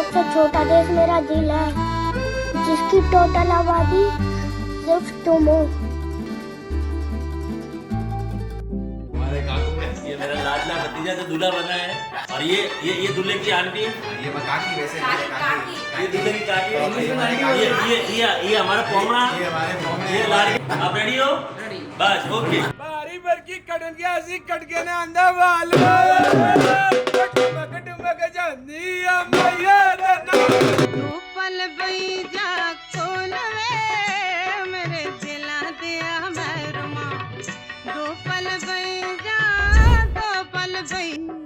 सबसे छोटा देश मेरा दिल है, जिसकी टोटल आबादी सिर्फ तुम हो। हमारे काकू में ये मेरा लाडला भतीजा जो दूल्हा बना है, और ये दूल्हे की आंटी, ये काकी, वैसे ये दूल्हे की काकी, ये हमारा पोमड़ा, ये लाड़ी। आप रेडी हो? बस ओके। बारी भर की कटन के ऐसी कट के ना अंधा वाल कटुमक जानी मैया पल बैजा खोलवे मेरे जिला दिया मरमा दो पल बैजा दो पल बैजा।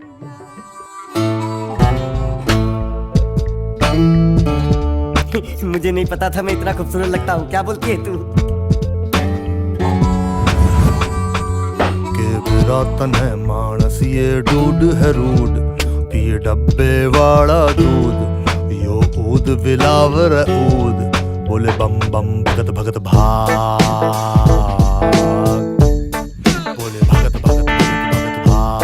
मुझे नहीं पता था मैं इतना खूबसूरत लगता हूँ। क्या बोलती है तू? रतन है मानस, ये डूड है रूड, पिए डब्बे वाला दूध, यो ऊद बिलावर ऊद, बोले बम बम भगत भगत भाग, बोले भगत भगत भगत भगत भाग।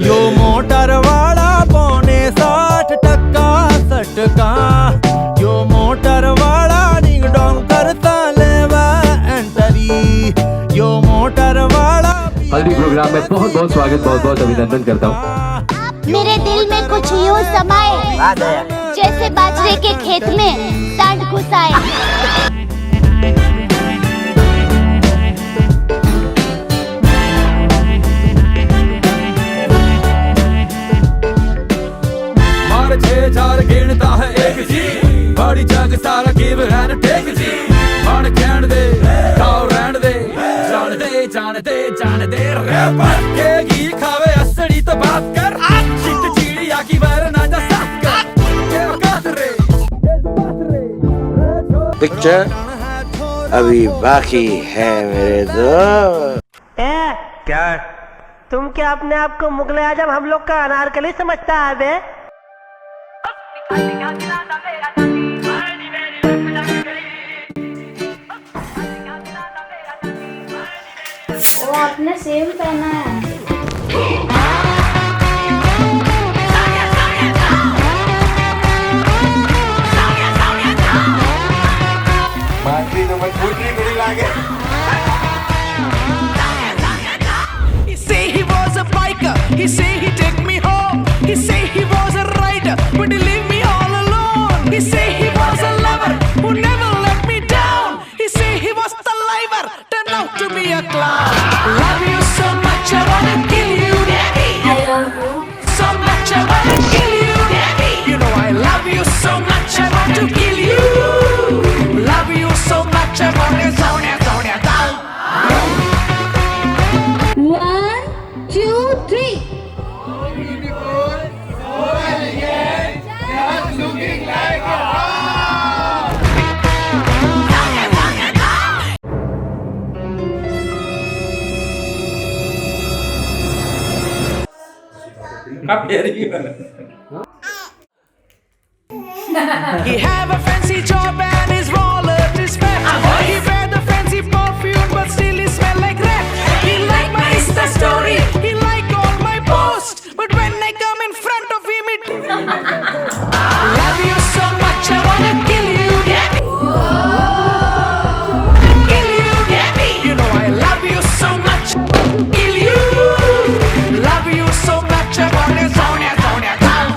यो मोटर वाला पौने 60% का, यो मोटर वाला डिंग डोंग करता लेवा एंटरी, यो मोटर वाला। हल्दी प्रोग्राम में बहुत बहुत स्वागत, बहुत बहुत अभिनंदन करता हूँ। मेरे दिल में कुछ यूं समाए, जैसे बाजरे के खेत में सांड घुस आए। चार गिनता है एक जी, बड़ी जग सारा गिव एंड टेक जी, मन कहन दे खाओ रहन दे, जान दे जान दे जान दे रैपर के घी खावे असड़ी तो बात कर, चिट चिड़िया की वर ना जा साफ कर के औकात रे। पिक्चर अभी बाकी है मेरे दोस्त। क्या तुम क्या अपने आप को मुगल आजम हम लोग का अनारकली समझता है बे? वो आपने सेम पहना है। मानसी तो मैं फूटरी गुड़ी लागे। He say he was a biker, he say he take me home, he say he was a rider, but he leave me all alone. He say he was a lover who never let me down. He say he was the liver, turned out to be a clown. Love you so much, I wanna kill you. I love you so much, I wanna kill you. You know I love you so much, I want to kill you. Love you so much, I wanna zone it, zone it down. 1, 2, 3. He have a fancy job and his wallet is fat. He wear the fancy perfume but still he smell like rat. He like my Insta story, he like all my posts, but when I come in front of him it love you so much I wanna kill you. Kill you. You know I love you so much. Kill you. Love you so much I wanna zone it down.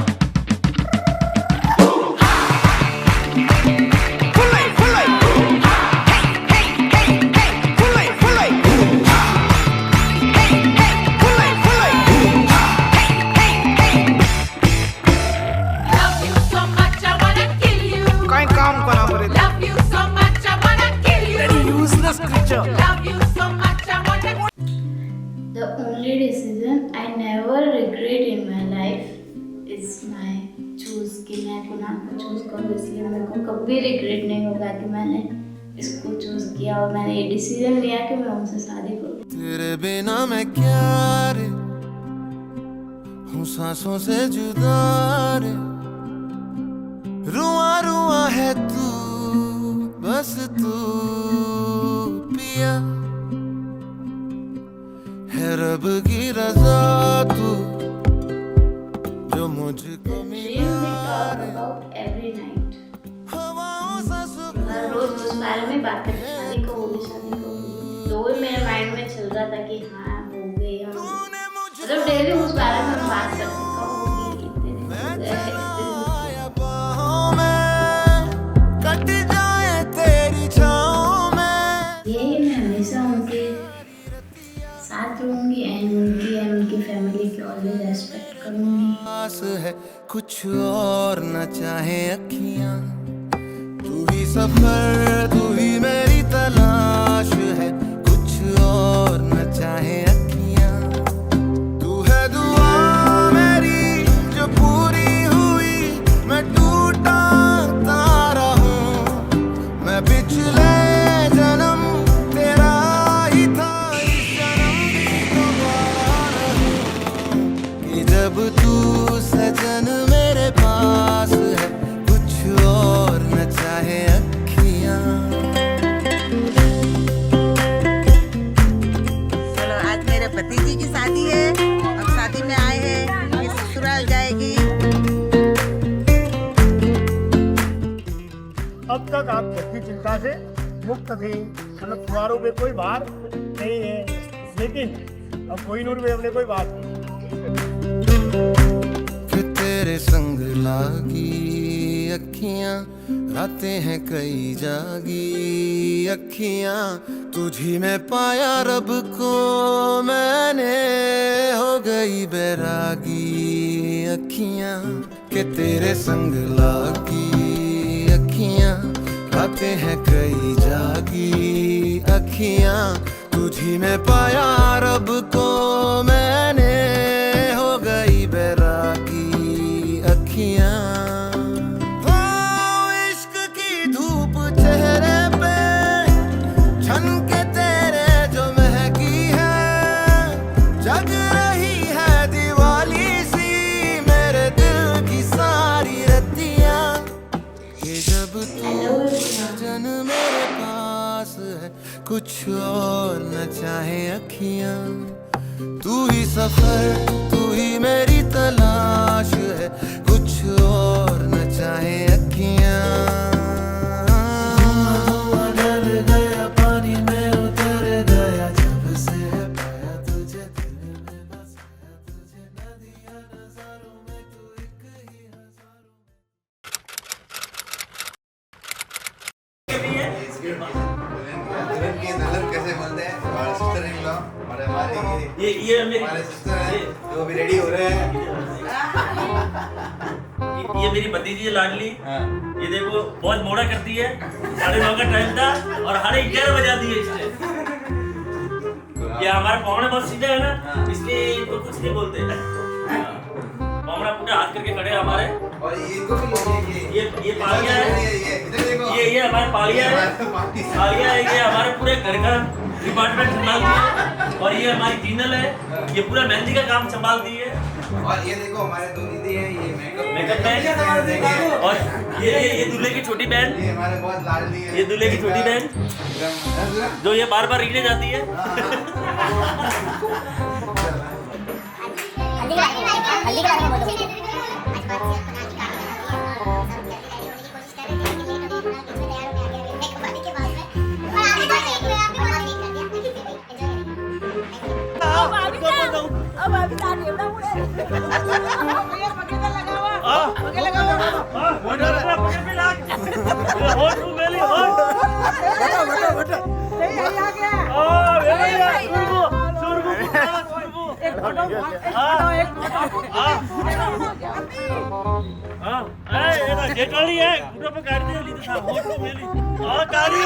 The only decision I never regret in my life is my choose कि मैं कुणाल को choose करूँ, इसलिए मेरे को कभी regret नहीं होगा कि मैंने इसको चूज किया और मैंने ये डिसीजन लिया कि मैं उनसे शादी करूँ। तेरे बिना मैं क्या रे हूँ सांसों से जुदा रे रुआ रुआ है तू बस तू पिया है रब की रजा तू जो मुझको मिला एवरी नाइट हवाओं सा हर रोज उस बारे में बात करते, शादी को होगी शादी को होगी, तो वही मेरे माइंड में चल रहा था कि हाँ हो गई हम, मतलब डेली उस बारे में बात करते कब होगी, इतने दिन हो गए, कट जाए तेरी छाँव में। यही मैं हमेशा उनके साथ रहूंगी एंड उनकी फैमिली की ऑलवेज रेस्पेक्ट करूंगी। पास है कुछ और न चाहे अखियां, तू ही सफर तू ही मेरी तलाश है, कुछ और न चाहे अखियां, तू है दुआ मेरी जो पूरी हुई, मैं टूटा तारा हूँ, मैं पिछले जन्म तेरा ही था, इस जन्म भी दोबारा रहूं, कि जब तू सजन मेरे पास है कुछ और न चाहे अखियां। चलो आज मेरे भतीजी की शादी है, अब शादी में आए हैं, ये ससुराल जाएगी। अब तक आप सबकी चिंता से मुक्त थे, मतलब फुहारों पे कोई भार नहीं है, लेकिन अब कोहिनूर में हमने कोई बात नहीं। कि तेरे संग लागी अखियां, रातें हैं कई जागी अखियां, तुझी में पाया रब को मैंने, हो गई बैरागी अखियां, कि तेरे संग लागी अखियां, रातें हैं कई जागी अखियां, तुझी में पाया रब को मैंने, हो गई बैरागी अखियां। हो इश्क की धूप चेहरे पे झनके तेरे जो महकी है, जग रही है दिवाली सी मेरे दिल की सारी रतियां, ये जब तू सजन मेरे पास है कुछ और न चाहे अखियां, तू ही सफर तू ही मेरी तलाश है, कुछ और न चाहे अखियां। डर गया पानी में उतर गया, जब से पाया तुझे दिल में बसाया तुझे, नदियां नजारों में तू एक ही हजारों। कैसे बोलते हैं हमारे सिस्टर इन लॉ और हमारी ये मेरी हमारे सिस्टर है जो भी रेडी हो रहे हैं। ये मेरी भतीजी है लाडली, ये देखो बहुत मोड़ा करती है, 9:30 का टाइम था और 11:30 बजा दिए इसने। ये हमारे पावड़े बहुत सीधे है ना, इसलिए इनको कुछ नहीं बोलते, पावड़ा पूरा हाथ करके खड़े हमारे। और इनको भी ये पालिया है, ये हमारे पालिया है, पालिया है, ये हमारे पूरे घर का डिपार्टमेंट संभालती है, और ये हमारी जीनल है, ये पूरा मेहंदी का काम संभालती है। और ये देखो हमारे दो दीदी हैं, ये मेकअप मैन, और ये दूल्हे की छोटी बहन, ये हमारे बहुत लाडली है, ये दूल्हे की छोटी बहन जो ये बार बार रीले जाती है। जेटली है पूरा पे काट दिया ली तो होठ को मेली हां काली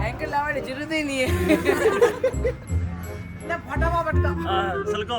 एंकल लावने जरूरत ही नहीं है ना फटाफट का हां सलको